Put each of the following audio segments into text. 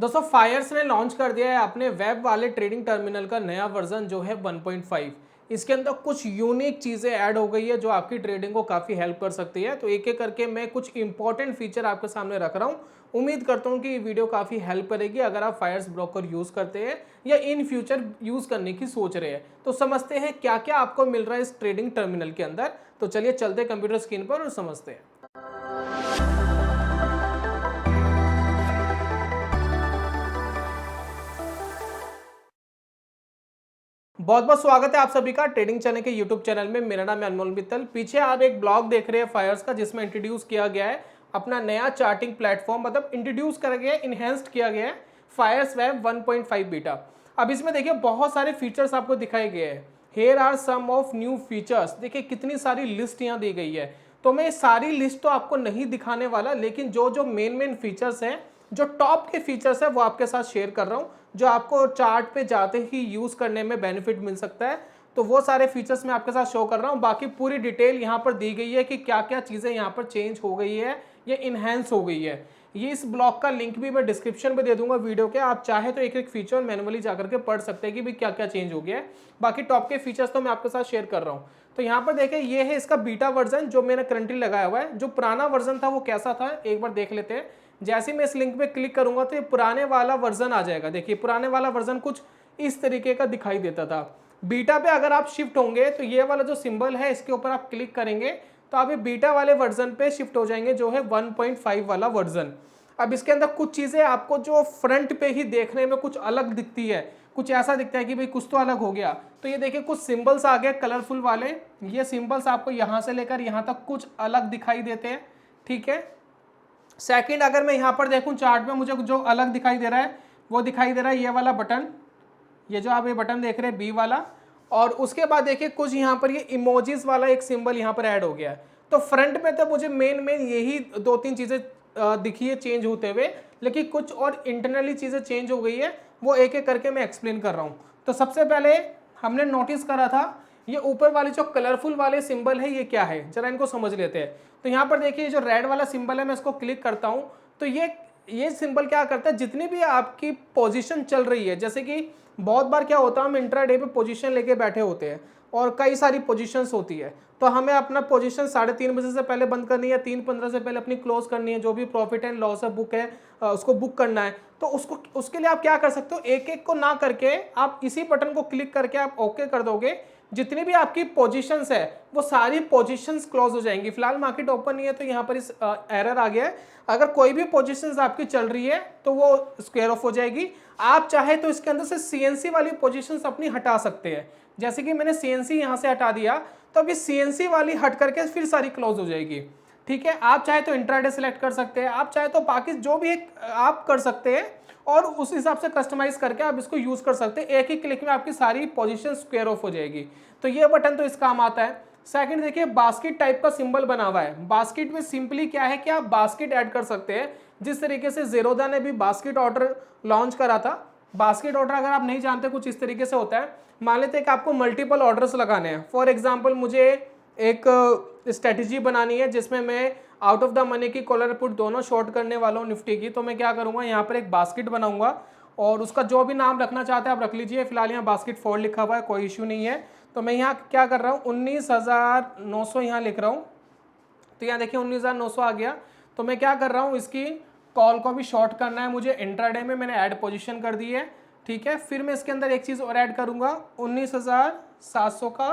दोस्तों फायर्स ने लॉन्च कर दिया है अपने वेब वाले ट्रेडिंग टर्मिनल का नया वर्जन जो है 1.5। इसके अंदर कुछ यूनिक चीज़ें ऐड हो गई है जो आपकी ट्रेडिंग को काफ़ी हेल्प कर सकती है। तो एक एक करके मैं कुछ इंपॉर्टेंट फीचर आपके सामने रख रहा हूँ। उम्मीद करता हूँ कि ये वीडियो काफ़ी हेल्प करेगी अगर आप फायर्स ब्रोकर यूज़ करते हैं या इन फ्यूचर यूज़ करने की सोच रहे हैं। तो समझते हैं क्या क्या आपको मिल रहा है इस ट्रेडिंग टर्मिनल के अंदर। तो चलिए चलते कंप्यूटर स्क्रीन पर और समझते हैं। बहुत बहुत स्वागत है आप सभी का ट्रेडिंग चैनल के यूट्यूब चैनल में। मेरा नाम है अनमोल मित्तल। पीछे आप एक ब्लॉग देख रहे हैं फायर्स का, जिसमें इंट्रोड्यूस किया गया है अपना नया चार्टिंग प्लेटफॉर्म, मतलब इंट्रोड्यूस करा गया है, इनहेंस्ड किया गया है फायर्स वेब 1.5 बीटा। अब इसमें देखिए बहुत सारे फीचर्स आपको दिखाए गए हैं। Here are some of new features. देखिए कितनी सारी लिस्ट यहाँ दी गई है। तो मैं सारी लिस्ट तो आपको नहीं दिखाने वाला, लेकिन जो जो मेन फीचर्स हैं, जो टॉप के फीचर्स है वो आपके साथ शेयर कर रहा हूँ, जो आपको चार्ट पे जाते ही यूज करने में बेनिफिट मिल सकता है। तो वो सारे फीचर्स मैं आपके साथ शो कर रहा हूँ। बाकी पूरी डिटेल यहाँ पर दी गई है कि क्या क्या चीज़ें यहाँ पर चेंज हो गई है या इनहेंस हो गई है। ये इस ब्लॉग का लिंक भी मैं डिस्क्रिप्शन में दे दूंगा वीडियो के। आप चाहे तो एक एक फीचर मैनुअली जाकर के पढ़ सकते हैं कि भाई क्या क्या चेंज हो गया है। बाकी टॉप के फीचर्स तो मैं आपके साथ शेयर कर रहा हूँ। तो यहाँ पर देखिए ये है इसका बीटा वर्जन जो मैंने करंटली लगाया हुआ है। जो पुराना वर्जन था वो कैसा था एक बार देख लेते हैं। जैसे मैं इस लिंक पे क्लिक करूंगा तो ये पुराने वाला वर्जन आ जाएगा। देखिए पुराने वाला वर्जन कुछ इस तरीके का दिखाई देता था। बीटा पे अगर आप शिफ्ट होंगे तो ये वाला जो सिंबल है इसके ऊपर आप क्लिक करेंगे तो आप ये बीटा वाले वर्जन पे शिफ्ट हो जाएंगे, जो है 1.5 वाला वर्जन। अब इसके अंदर कुछ चीज़ें आपको जो फ्रंट पे ही देखने में कुछ अलग दिखती है, कुछ ऐसा दिखता है कि भाई कुछ तो अलग हो गया। तो ये देखिए कुछ सिंबल्स आ गए कलरफुल वाले। ये सिंबल्स आपको यहाँ से लेकर यहाँ तक कुछ अलग दिखाई देते हैं, ठीक है। सेकंड, अगर मैं यहाँ पर देखूँ चार्ट में, मुझे जो अलग दिखाई दे रहा है वो दिखाई दे रहा है ये वाला बटन, ये जो आप ये बटन देख रहे हैं बी वाला। और उसके बाद देखिए कुछ यहाँ पर ये इमोजीज वाला एक सिंबल यहाँ पर ऐड हो गया है। तो फ्रंट में तो मुझे मेन यही दो तीन चीज़ें दिखी है चेंज होते हुए, लेकिन कुछ और इंटरनली चीज़ें चेंज हो गई है, वो एक एक करके मैं एक्सप्लेन कर रहा हूँ। तो सबसे पहले हमने नोटिस करा था ये ऊपर वाले जो कलरफुल वाले सिंबल है ये क्या है, जरा इनको समझ लेते हैं। तो यहाँ पर देखिए जो रेड वाला सिंबल है, मैं इसको क्लिक करता हूँ तो ये सिंबल क्या करता है, जितनी भी आपकी पोजीशन चल रही है, जैसे कि बहुत बार क्या होता है हम इंट्राडे पे पोजीशन लेके बैठे होते हैं और कई सारी पोजीशंस होती है, तो हमें अपना पोजीशन 3:30 बजे से पहले बंद करनी है, 3:15 से पहले अपनी क्लोज करनी है, जो भी प्रॉफिट एंड लॉस है बुक है उसको बुक करना है। तो उसके लिए आप क्या कर सकते हो, एक एक को ना करके आप इसी बटन को क्लिक करके आप ओके कर दोगे, जितनी भी आपकी पोजीशंस है वो सारी पोजीशंस क्लोज हो जाएंगी। फिलहाल मार्केट ओपन नहीं है तो यहाँ पर इस एरर आ गया है। अगर कोई भी पोजीशंस आपकी चल रही है तो वो स्क्वायर ऑफ हो जाएगी। आप चाहे तो इसके अंदर से सीएनसी वाली पोजीशंस अपनी हटा सकते हैं, जैसे कि मैंने सीएनसी यहाँ से हटा दिया तो अभी सीएनसी वाली हट करके फिर सारी क्लोज हो जाएगी, ठीक है। आप चाहे तो इंट्राडे सेलेक्ट कर सकते हैं, आप चाहे तो बाकी जो भी आप कर सकते हैं और उस हिसाब से कस्टमाइज करके आप इसको यूज कर सकते हैं। एक ही क्लिक में आपकी सारी पोजीशन स्क्वायर ऑफ हो जाएगी। तो ये बटन तो इस काम आता है। सेकंड देखिए बास्केट टाइप का सिंबल बना हुआ है। बास्केट में सिंपली क्या है कि आप बास्केट ऐड कर सकते हैं, जिस तरीके से ज़ेरोधा ने भी बास्केट ऑर्डर लॉन्च करा था। बास्केट ऑर्डर अगर आप नहीं जानते कुछ इस तरीके से होता है, मान लेते हैं कि आपको मल्टीपल ऑर्डर्स लगाने हैं। फॉर एग्जाम्पल मुझे एक स्ट्रेटेजी बनानी है जिसमें मैं आउट ऑफ द मनी की कॉलर पुट दोनों शॉर्ट करने वाला हूँ निफ्टी की। तो मैं क्या करूँगा, यहाँ पर एक बास्केट बनाऊंगा और उसका जो भी नाम रखना चाहते हैं आप रख लीजिए। फिलहाल यहाँ बास्केट फॉर लिखा हुआ है, कोई इशू नहीं है। तो मैं यहाँ क्या कर रहा हूँ 19,900 यहाँ लिख रहा हूँ। तो यहाँ देखिए 19,900 आ गया। तो मैं क्या कर रहा हूँ, इसकी कॉल को भी शॉर्ट करना है मुझे। इंट्राडे में मैंने ऐड पोजीशन कर दी है, ठीक है। फिर मैं इसके अंदर एक चीज़ और ऐड करूँगा, 19,700 का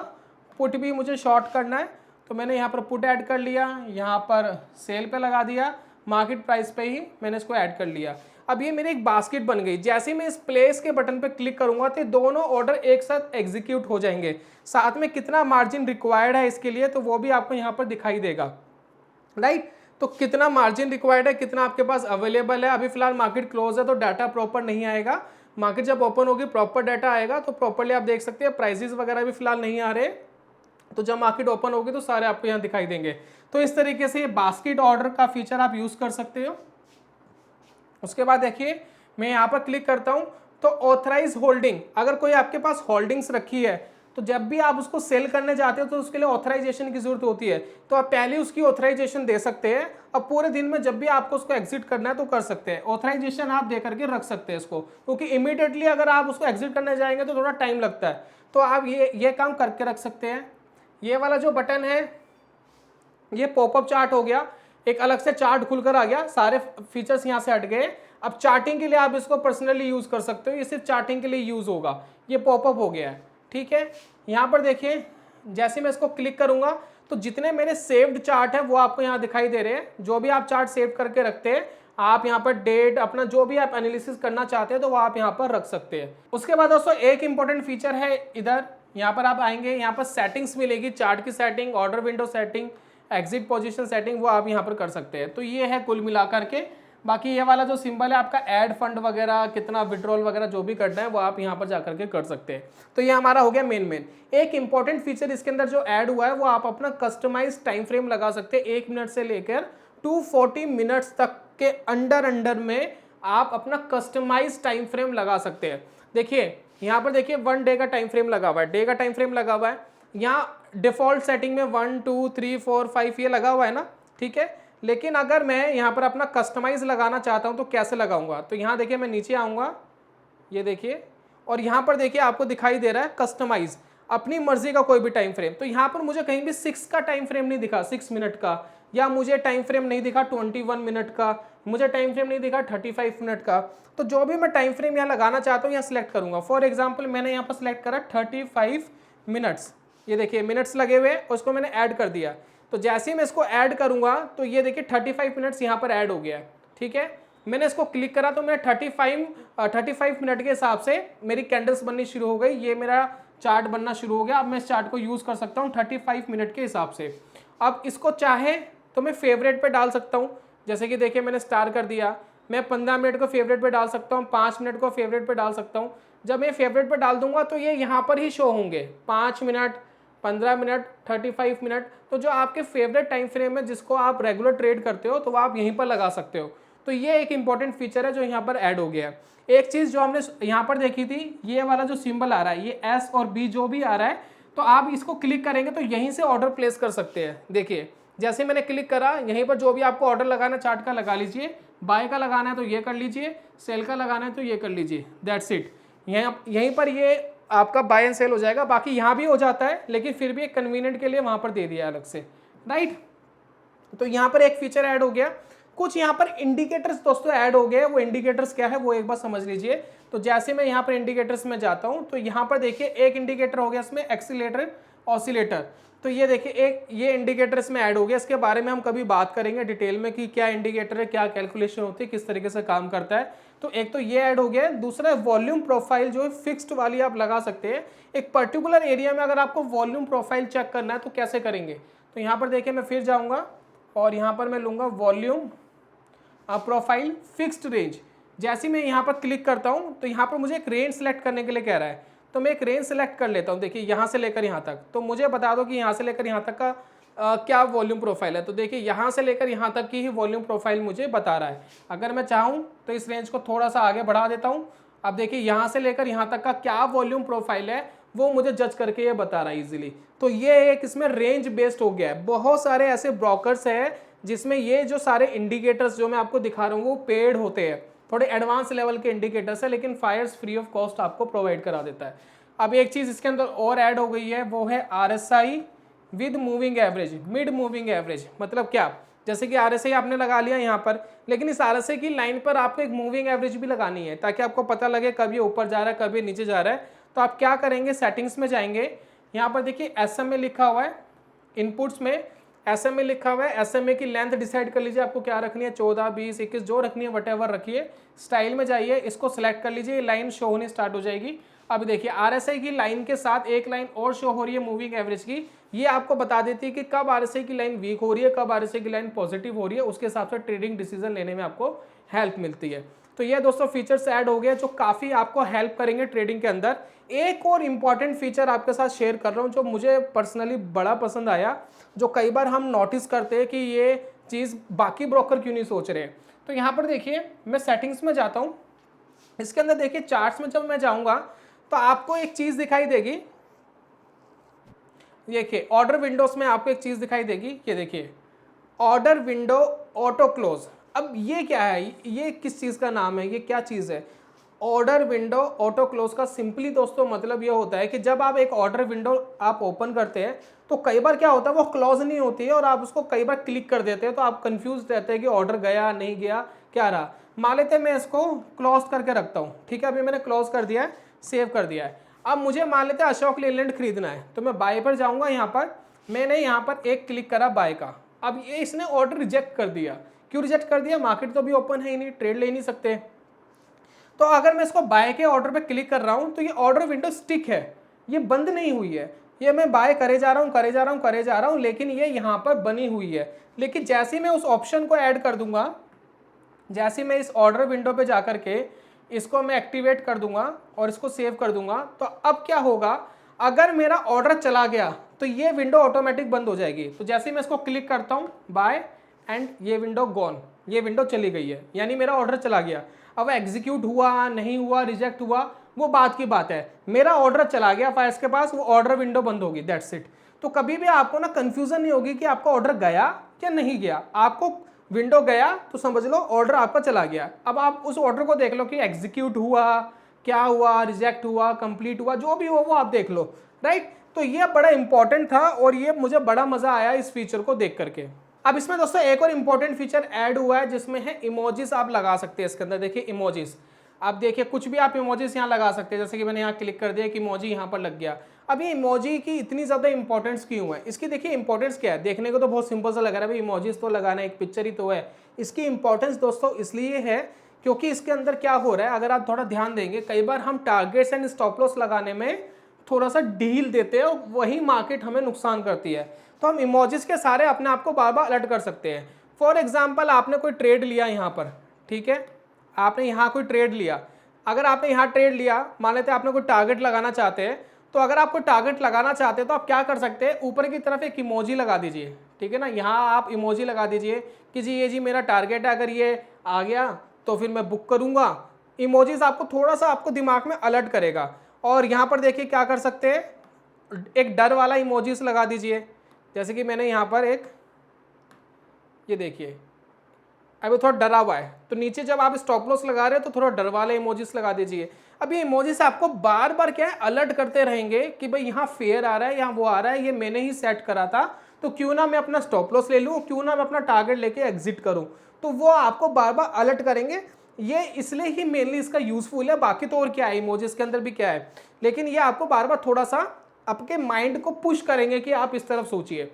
पुट भी मुझे शॉर्ट करना है। तो मैंने यहाँ पर पुट ऐड कर लिया, यहाँ पर सेल पे लगा दिया, मार्केट प्राइस पे ही मैंने इसको ऐड कर लिया। अब ये मेरी एक बास्केट बन गई। जैसे ही मैं इस प्लेस के बटन पे क्लिक करूंगा तो दोनों ऑर्डर एक साथ एग्जीक्यूट हो जाएंगे। साथ में कितना मार्जिन रिक्वायर्ड है इसके लिए तो वो भी आपको यहाँ पर दिखाई देगा, राइट। तो कितना मार्जिन रिक्वायर्ड है, कितना आपके पास अवेलेबल है। अभी फिलहाल मार्केट क्लोज है तो डाटा प्रॉपर नहीं आएगा। मार्केट जब ओपन होगी प्रॉपर डाटा आएगा तो प्रॉपरली आप देख सकते हैं। प्राइसेस वगैरह भी फिलहाल नहीं आ रहे, तो जब मार्केट ओपन होगी तो सारे आपको यहाँ दिखाई देंगे। तो इस तरीके से ये बास्केट ऑर्डर का फीचर आप यूज कर सकते हो। उसके बाद देखिए मैं यहाँ पर क्लिक करता हूँ तो ऑथराइज होल्डिंग, अगर कोई आपके पास होल्डिंग्स रखी है तो जब भी आप उसको सेल करने जाते हो तो उसके लिए ऑथराइजेशन की जरूरत होती है, तो आप पहले उसकी ऑथराइजेशन दे सकते हैं। अब पूरे दिन में जब भी आपको उसको एग्जिट करना है तो कर सकते हैं, ऑथराइजेशन आप दे करके रख सकते हैं इसको, क्योंकि इमीडिएटली अगर आप उसको एग्जिट करने जाएंगे तो थोड़ा टाइम लगता है, तो आप ये काम करके रख सकते हैं। ये वाला जो बटन है ये पॉपअप चार्ट हो गया, एक अलग से चार्ट खुलकर आ गया, सारे फीचर्स यहाँ से हट गए। अब चार्टिंग के लिए आप इसको पर्सनली यूज कर सकते हो, ये सिर्फ चार्टिंग के लिए यूज होगा, ये पॉपअप हो गया है, ठीक है। यहाँ पर देखिए जैसे मैं इसको क्लिक करूंगा तो जितने मेरे सेव्ड चार्ट है वो आपको यहाँ दिखाई दे रहे हैं। जो भी आप चार्ट सेव करके रखते हैं, आप यहाँ पर डेट अपना जो भी आप एनालिसिस करना चाहते हैं तो वो आप यहाँ पर रख सकते हैं। उसके बाद दोस्तों एक इंपॉर्टेंट फीचर है, इधर यहाँ पर आप आएंगे, यहाँ पर सेटिंग्स मिलेगी, चार्ट की setting, order window setting, exit position setting, वो आप यहाँ पर कर सकते हैं। तो ये है कुल मिलाकर के। बाकी ये वाला जो सिंबल है आपका ऐड फंड वगैरह, कितना विड्रॉल वगैरह जो भी करना है वो आप यहाँ पर जाकर के कर सकते हैं। तो ये हमारा हो गया मेन। एक इंपॉर्टेंट फीचर इसके अंदर जो ऐड हुआ है वो आप अपना कस्टमाइज टाइम फ्रेम लगा सकते हैं, 1 मिनट से लेकर 240 मिनट्स तक के अंडर में आप अपना कस्टमाइज टाइम फ्रेम लगा सकते हैं। देखिए यहाँ पर देखिए 1 डे का टाइम फ्रेम लगा हुआ है, डे का टाइम फ्रेम लगा हुआ है। यहाँ डिफॉल्ट सेटिंग में 1 2 3 4 5 ये लगा हुआ है ना, ठीक है। लेकिन अगर मैं यहाँ पर अपना कस्टमाइज लगाना चाहता हूँ तो कैसे लगाऊंगा, तो यहाँ देखिए मैं नीचे आऊँगा, ये देखिए, और यहाँ पर देखिए आपको दिखाई दे रहा है कस्टमाइज, अपनी मर्जी का कोई भी टाइम फ्रेम। तो यहाँ पर मुझे कहीं भी 6 का टाइम फ्रेम नहीं दिखा, 6 मिनट का, या मुझे टाइम फ्रेम नहीं दिखा 21 मिनट का, मुझे टाइम फ्रेम नहीं दिखा 35 मिनट का। तो जो भी मैं टाइम फ्रेम यहाँ लगाना चाहता हूँ यहाँ सिलेक्ट करूँगा। फॉर एग्जाम्पल मैंने यहाँ पर सिलेक्ट करा 35 मिनट्स, ये देखिए मिनट्स लगे हुए, उसको मैंने ऐड कर दिया। तो जैसे ही मैं इसको ऐड करूंगा तो ये देखिए 35 मिनट्स यहाँ पर ऐड हो गया है, ठीक है। मैंने इसको क्लिक करा तो मैं 35 मिनट के हिसाब से मेरी कैंडल्स बननी शुरू हो गई, ये मेरा चार्ट बनना शुरू हो गया। अब मैं इस चार्ट को यूज़ कर सकता हूँ 35 मिनट के हिसाब से। अब इसको चाहे तो मैं फेवरेट पे डाल सकता हूँ, जैसे कि देखिए मैंने स्टार कर दिया, मैं 15 मिनट को फेवरेट पे डाल सकता हूँ, 5 मिनट को फेवरेट पे डाल सकता हूँ। जब मैं फेवरेट पे डाल दूंगा तो ये यहाँ पर ही शो होंगे, 5 मिनट, 15 मिनट, 35 मिनट। तो जो आपके फेवरेट टाइम फ्रेम है जिसको आप रेगुलर ट्रेड करते हो तो वो आप यहीं पर लगा सकते हो। तो ये एक इंपॉर्टेंट फीचर है जो यहाँ पर ऐड हो गया है। एक चीज़ जो हमने यहाँ पर देखी थी, ये वाला जो सिंबल आ रहा है, ये एस और बी जो भी आ रहा है, तो आप इसको क्लिक करेंगे तो यहीं से ऑर्डर प्लेस कर सकते हैं। देखिए जैसे मैंने क्लिक करा, यहीं पर जो भी आपको ऑर्डर लगाना चार्ट का लगा लीजिए, बाय का लगाना है तो ये कर लीजिए, सेल का लगाना है तो ये कर लीजिए, दैट्स इट। यहीं पर ये आपका बाय एंड सेल हो जाएगा। बाकी यहाँ भी हो जाता है लेकिन फिर भी एक कन्वीनियंट के लिए वहाँ पर दे दिया अलग से, राइट। तो यहाँ पर एक फीचर ऐड हो गया। कुछ यहाँ पर इंडिकेटर्स दोस्तों ऐड हो गए, वो इंडिकेटर्स क्या है वो एक बार समझ लीजिए। तो जैसे मैं यहाँ पर इंडिकेटर्स में जाता हूँ तो यहाँ पर देखिए एक इंडिकेटर हो गया इसमें एक्सीलेटर, ऑसिलेटर। तो ये देखिए एक ये इंडिकेटर इसमें ऐड हो गया, इसके बारे में हम कभी बात करेंगे डिटेल में कि क्या इंडिकेटर है, क्या कैलकुलेशन होती है, किस तरीके से काम करता है। तो एक तो ये ऐड हो गया। दूसरा वॉल्यूम प्रोफाइल जो है फिक्स्ड वाली आप लगा सकते हैं। एक पर्टिकुलर एरिया में अगर आपको वॉल्यूम प्रोफाइल चेक करना है तो कैसे करेंगे, तो यहाँ पर देखिए मैं फिर जाऊँगा और यहाँ पर मैं लूँगा वॉल्यूम प्रोफाइल फिक्स्ड रेंज। जैसे मैं यहाँ पर क्लिक करता हूँ तो यहाँ पर मुझे एक रेंज सेलेक्ट करने के लिए कह रहा है, तो मैं एक रेंज सेलेक्ट कर लेता हूँ। देखिए यहाँ से लेकर यहाँ तक, तो मुझे बता दो कि यहाँ से लेकर यहाँ तक का क्या वॉल्यूम प्रोफाइल है। तो देखिए यहाँ से लेकर यहाँ तक की ही वॉल्यूम प्रोफाइल मुझे बता रहा है। अगर मैं चाहूँ तो इस रेंज को थोड़ा सा आगे बढ़ा देता हूँ। अब देखिए यहाँ से लेकर यहाँ तक का क्या वॉल्यूम प्रोफाइल है वो मुझे जज करके ये बता रहा है इजीली। तो ये एक इसमें रेंज बेस्ड हो गया है। बहुत सारे ऐसे ब्रोकर्स हैं जिसमें ये जो सारे इंडिकेटर्स जो मैं आपको दिखा रहा हूँ वो पेड होते हैं, थोड़े एडवांस लेवल के इंडिकेटर्स है, लेकिन फायर्स फ्री ऑफ कॉस्ट आपको प्रोवाइड करा देता है। अब एक चीज़ इसके अंदर और ऐड हो गई है, वो है RSI with moving average, mid moving average. मतलब क्या, जैसे कि RSI आपने लगा लिया यहाँ पर, लेकिन इस RSI की लाइन पर आपको एक मूविंग एवरेज भी लगानी है ताकि आपको पता लगे कब ये ऊपर जा रहा है कब ये नीचे जा रहा है। तो आप क्या करेंगे, सेटिंग्स में जाएंगे, यहाँ पर देखिए SMA लिखा हुआ है, इनपुट्स में SMA लिखा हुआ है। SMA की लेंथ डिसाइड कर लीजिए आपको क्या रखनी है, 14, 20, 21 जो रखनी है वटेवर रखिए। स्टाइल में जाइए, इसको सिलेक्ट कर लीजिए, लाइन शो होनी स्टार्ट हो जाएगी। अब देखिए RSI की लाइन के साथ एक लाइन और शो हो रही है मूविंग एवरेज की, ये आपको बता देती है कि कब RSI की लाइन वीक हो रही है, कब RSI की लाइन पॉजिटिव हो रही है। उसके हिसाब से ट्रेडिंग डिसीजन लेने में आपको हेल्प मिलती है। तो ये दोस्तों फीचर्स ऐड हो गए जो काफ़ी आपको हेल्प करेंगे ट्रेडिंग के अंदर। एक और इम्पॉर्टेंट फीचर आपके साथ शेयर कर रहा हूँ जो मुझे पर्सनली बड़ा पसंद आया, जो कई बार हम नोटिस करते हैं कि ये चीज़ बाकी ब्रोकर क्यों नहीं सोच रहे। तो यहाँ पर देखिए मैं सेटिंग्स में जाता हूँ, इसके अंदर देखिए चार्ट्स में जब मैं जाऊँगा तो आपको एक चीज़ दिखाई देगी, देखिए ऑर्डर विंडोज में आपको एक चीज़ दिखाई देगी, ये देखिए ऑर्डर विंडो ऑटो क्लोज। अब ये क्या है, ये किस चीज़ का नाम है, ये क्या चीज़ है? ऑर्डर विंडो ऑटो क्लोज का सिंपली दोस्तों मतलब ये होता है कि जब आप एक ऑर्डर विंडो आप ओपन करते हैं तो कई बार क्या होता है वो क्लोज नहीं होती है और आप उसको कई बार क्लिक कर देते हैं, तो आप कंफ्यूज रहते हैं कि ऑर्डर गया नहीं गया क्या रहा। मान लेते हैं मैं इसको क्लोज करके रखता हूँ, ठीक है, अभी मैंने क्लोज कर दिया है, सेव कर दिया है। अब मुझे मान लेते हैं अशोक लेलैंड खरीदना है, तो मैं बाय पर जाऊँगा, यहाँ पर मैंने यहाँ पर एक क्लिक करा बाय का। अब ये इसने ऑर्डर रिजेक्ट कर दिया। क्यों रिजेक्ट कर दिया? मार्केट तो भी ओपन है ही नहीं, ट्रेड ले ही नहीं सकते। तो अगर मैं इसको बाय के ऑर्डर पे क्लिक कर रहा हूं तो ये ऑर्डर विंडो स्टिक है, ये बंद नहीं हुई है, ये मैं बाय करे जा रहा हूं करे जा रहा हूं करे जा रहा हूं, लेकिन ये यहां पर बनी हुई है। लेकिन जैसे ही मैं उस ऑप्शन को ऐड कर दूंगा, जैसे मैं इस ऑर्डर विंडो पे जाकर के इसको मैं एक्टिवेट कर दूंगा और इसको सेव कर दूंगा, तो अब क्या होगा, अगर मेरा ऑर्डर चला गया तो ये विंडो ऑटोमेटिक बंद हो जाएगी। तो जैसे ही मैं इसको क्लिक करता हूं बाय एंड ये विंडो गॉन, ये विंडो चली गई है, यानी मेरा ऑर्डर चला गया। अब एग्जीक्यूट हुआ नहीं हुआ, रिजेक्ट हुआ, वो बात की बात है, मेरा ऑर्डर चला गया फायर्स के पास, वो ऑर्डर विंडो बंद होगी, दैट्स इट। तो कभी भी आपको ना कंफ्यूजन नहीं होगी कि आपका ऑर्डर गया या नहीं गया। आपको विंडो गया तो समझ लो ऑर्डर आपका चला गया। अब आप उस ऑर्डर को देख लो कि एग्जीक्यूट हुआ, क्या हुआ, रिजेक्ट हुआ, कंप्लीट हुआ, जो भी हो वो आप देख लो, राइट। तो ये बड़ा इंपॉर्टेंट था और ये मुझे बड़ा मजा आया इस फीचर को देख करके। अब इसमें दोस्तों एक और इंपॉर्टेंट फीचर ऐड हुआ है जिसमें है इमोजीज आप लगा सकते हैं इसके अंदर। देखिए इमोजीज, आप देखिए कुछ भी आप इमोजीज यहाँ लगा सकते हैं, जैसे कि मैंने यहाँ क्लिक कर दिया कि इमोजी यहाँ पर लग गया। अब ये इमोजी की इतनी ज़्यादा इंपॉर्टेंस क्यों है? इसकी देखिए इंपॉर्टेंस क्या है, देखने को तो बहुत सिंपल सा लग रहा है, भाई इमोजीज तो लगाना, एक पिक्चर ही तो है। इसकी इंपॉर्टेंस दोस्तों इसलिए है क्योंकि इसके अंदर क्या हो रहा है, अगर आप थोड़ा ध्यान देंगे, कई बार हम टारगेट्स एंड स्टॉप लॉस लगाने में थोड़ा सा ढील देते हैं और वही मार्केट हमें नुकसान करती है। तो हम इमोजीज के सारे अपने आप को बार बार अलर्ट कर सकते हैं। फॉर एग्जाम्पल आपने कोई ट्रेड लिया यहाँ पर, ठीक है, आपने यहाँ कोई ट्रेड लिया, अगर आपने यहाँ ट्रेड लिया, मान लेते हैं आपने कोई टारगेट लगाना चाहते हैं, तो अगर आप कोई टारगेट लगाना चाहते हैं तो आप क्या कर सकते हैं, ऊपर की तरफ एक इमोजी लगा दीजिए, ठीक है ना, यहाँ आप इमोजी लगा दीजिए कि जी ये जी मेरा टारगेट है, अगर ये आ गया तो फिर मैं बुक करूँगा। इमोजीज आपको थोड़ा सा आपको दिमाग में अलर्ट करेगा। और यहाँ पर देखिए क्या कर सकते हैं, एक डर वाला इमोजीज लगा दीजिए, जैसे कि मैंने यहाँ पर एक, ये देखिए अभी थोड़ा डरा हुआ है, तो नीचे जब आप स्टॉप लॉस लगा रहे हो तो थोड़ा डर वाले इमोजीज लगा दीजिए। अब ये इमोजीज आपको बार बार क्या है, अलर्ट करते रहेंगे कि भाई यहाँ फेयर आ रहा है, यहाँ वो आ रहा है, ये मैंने ही सेट करा था, तो क्यों ना मैं अपना स्टॉप लॉस ले लूँ, क्यों ना मैं अपना टारगेट लेके एग्जिट करूँ। तो वो आपको बार बार अलर्ट करेंगे। ये इसलिए ही मेनली इसका यूजफुल है, बाकी तो और क्या है, इमोजीज के अंदर भी क्या है, लेकिन ये आपको बार बार थोड़ा सा आपके माइंड को पुश करेंगे कि आप इस तरफ सोचिए।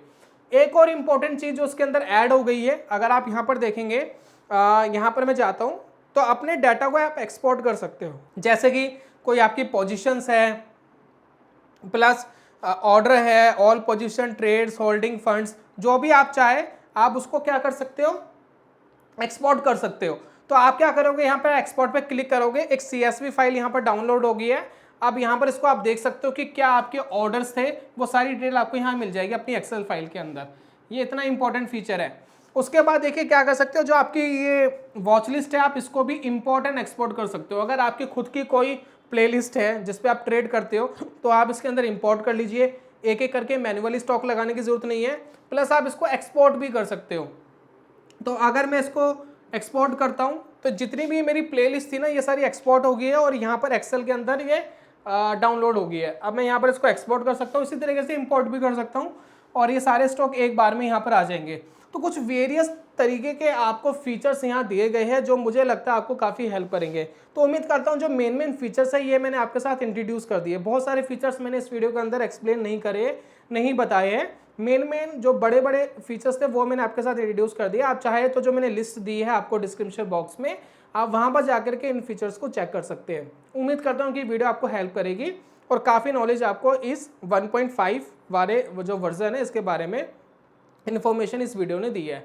एक और इंपॉर्टेंट चीज जो उसके अंदर ऐड हो गई है, अगर आप यहाँ पर देखेंगे, यहाँ पर मैं जाता हूँ तो अपने डाटा को आप एक्सपोर्ट कर सकते हो, जैसे कि कोई आपकी पोजीशंस है, प्लस ऑर्डर है, all position, trades, holding, funds, जो भी आप चाहे आप उसको क्या कर सकते हो, एक्सपोर्ट कर सकते हो। तो आप क्या करोगे, यहाँ पर एक्सपोर्ट पे क्लिक करोगे, एक CSV फाइल यहाँ पर डाउनलोड हो गई है। अब यहाँ पर इसको आप देख सकते हो कि क्या आपके ऑर्डर्स थे, वो सारी डिटेल आपको यहाँ मिल जाएगी अपनी एक्सेल फाइल के अंदर। ये इतना इंपॉर्टेंट फीचर है। उसके बाद देखिए क्या कर सकते हो, जो आपकी ये वॉच लिस्ट है आप इसको भी इंपोर्ट एंड एक्सपोर्ट कर सकते हो। अगर आपकी खुद की कोई प्लेलिस्ट है जिस पे आप ट्रेड करते हो तो आप इसके अंदर इंपोर्ट कर लीजिए, एक एक करके मैन्युअली स्टॉक लगाने की जरूरत नहीं है, प्लस आप इसको एक्सपोर्ट भी कर सकते हो। तो अगर मैं इसको एक्सपोर्ट करता हूँ तो जितनी भी मेरी प्लेलिस्ट थी ना ये सारी एक्सपोर्ट हो गई है और यहाँ पर एक्सेल के अंदर ये डाउनलोड हो गई है। अब मैं यहाँ पर इसको एक्सपोर्ट कर सकता हूँ, इसी तरीके से इंपोर्ट भी कर सकता हूँ और ये सारे स्टॉक एक बार में यहाँ पर आ जाएंगे। तो कुछ वेरियस तरीके के आपको फीचर्स यहाँ दिए गए हैं जो मुझे लगता है आपको काफ़ी हेल्प करेंगे। तो उम्मीद करता हूँ जो मेन फीचर्स है ये मैंने आपके साथ इंट्रोड्यूस कर दिए। बहुत सारे फीचर्स मैंने इस वीडियो के अंदर एक्सप्लेन नहीं करे, नहीं बताए हैं। मेन जो बड़े बड़े फीचर्स थे वो मैंने आपके साथ इंट्रोड्यूस कर दिया। आप चाहे तो जो मैंने लिस्ट दी है आपको डिस्क्रिप्शन बॉक्स में, आप वहाँ पर जाकर के इन फीचर्स को चेक कर सकते हैं। उम्मीद करता हूँ कि वीडियो आपको हेल्प करेगी और काफ़ी नॉलेज आपको इस 1.5 वाले जो वर्जन है इसके बारे में इन्फॉर्मेशन इस वीडियो ने दी है।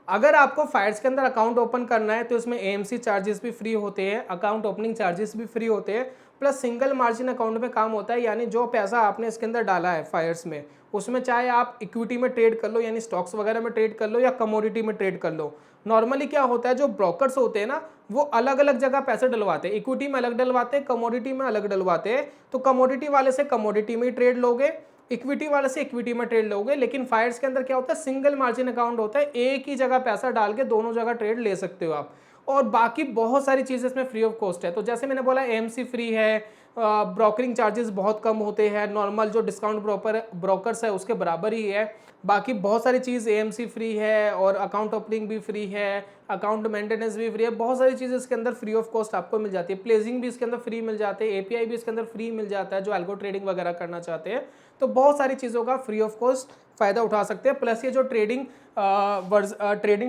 अगर आपको फायर्स के अंदर अकाउंट ओपन करना है तो इसमें AMC चार्जेस भी फ्री होते हैं, अकाउंट ओपनिंग चार्जेस भी फ्री होते हैं, प्लस सिंगल मार्जिन अकाउंट में काम होता है, यानी जो पैसा आपने इसके अंदर डाला है फायर्स में उसमें चाहे आप इक्विटी में ट्रेड कर लो यानी स्टॉक्स वगैरह में ट्रेड कर लो या कमोडिटी में ट्रेड कर लो। नॉर्मली क्या होता है जो ब्रोकर्स होते हैं ना वो अलग अलग जगह पैसे डलवाते हैं, इक्विटी में अलग डलवाते हैं, कमोडिटी में अलग डलवाते हैं। तो कमोडिटी वाले से कमोडिटी में ही ट्रेड लोगे इक्विटी वाले से इक्विटी में ट्रेड लोगे, लेकिन फायर्स के अंदर क्या होता है, सिंगल मार्जिन अकाउंट होता है, एक ही जगह पैसा डाल के दोनों जगह ट्रेड ले सकते हो आप। और बाकी बहुत सारी चीज़ें इसमें फ्री ऑफ कॉस्ट है। तो जैसे मैंने बोला एएमसी फ्री है, ब्रोकरिंग चार्जेस बहुत कम होते हैं, नॉर्मल जो डिस्काउंट ब्रोकर्स है उसके बराबर ही है। बाकी बहुत सारी चीज़ एएमसी फ्री है और अकाउंट ओपनिंग भी फ्री है, अकाउंट मेंटेनेंस भी फ्री है, बहुत सारी चीज़ें इसके अंदर फ्री ऑफ कॉस्ट आपको मिल जाती है। प्लेजिंग भी इसके अंदर फ्री मिल जाते हैं, एपीआई भी इसके अंदर फ्री मिल जाता है जो एल्गो ट्रेडिंग वगैरह करना चाहते हैं। तो बहुत सारी चीज़ों का फ्री ऑफ कॉस्ट फ़ायदा उठा सकते हैं। प्लस ये जो ट्रेडिंग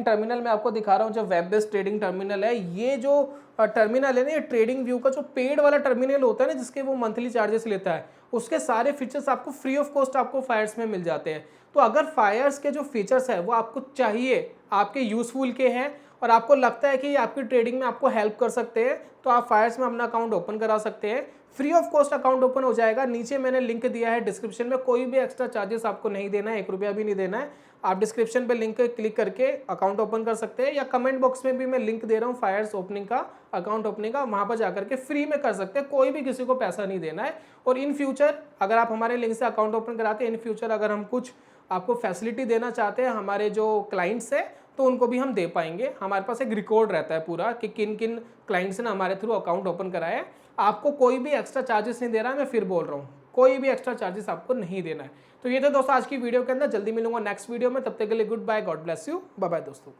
टर्मिनल मैं आपको दिखा रहा हूँ, जो वेब बेस्ड ट्रेडिंग टर्मिनल है, ये जो टर्मिनल है ना, ये ट्रेडिंग व्यू का जो पेड वाला टर्मिनल होता है ना, जिसके वो मंथली चार्जेस लेता है, उसके सारे फीचर्स आपको फ्री ऑफ कॉस्ट आपको फायर्स में मिल जाते हैं। तो अगर फायर्स के जो फीचर्स है वो आपको चाहिए, आपके यूजफुल के हैं और आपको लगता है कि ये आपकी ट्रेडिंग में आपको हेल्प कर सकते हैं, तो आप फायर्स में अपना अकाउंट ओपन करा सकते हैं। Free of cost account open हो जाएगा। नीचे मैंने लिंक दिया है डिस्क्रिप्शन में, कोई भी एक्स्ट्रा चार्जेस आपको नहीं देना है, 1 रुपया भी नहीं देना है। आप डिस्क्रिप्शन पे लिंक क्लिक करके अकाउंट ओपन कर सकते हैं, या कमेंट बॉक्स में भी मैं लिंक दे रहा हूँ फायर्स ओपनिंग का, अकाउंट ओपनिंग का, वहाँ पर जाकर के फ्री में कर सकते हैं। कोई भी किसी को पैसा नहीं देना है। और इन फ्यूचर अगर आप हमारे लिंक से अकाउंट ओपन कराते हैं, इन फ्यूचर अगर हम कुछ आपको फैसिलिटी देना चाहते हैं हमारे जो क्लाइंट्स है, तो उनको भी हम दे पाएंगे। हमारे पास एक रिकॉर्ड रहता है पूरा कि किन किन क्लाइंट्स ने हमारे थ्रू अकाउंट ओपन कराया है। आपको कोई भी एक्स्ट्रा चार्जेस नहीं दे रहा है, मैं फिर बोल रहा हूँ, कोई भी एक्स्ट्रा चार्जेस आपको नहीं देना है। तो ये तो दोस्तों आज की वीडियो के अंदर, जल्दी मिलूंगा नेक्स्ट वीडियो में, तब तक के लिए good bye, God bless you, bye bye दोस्तों।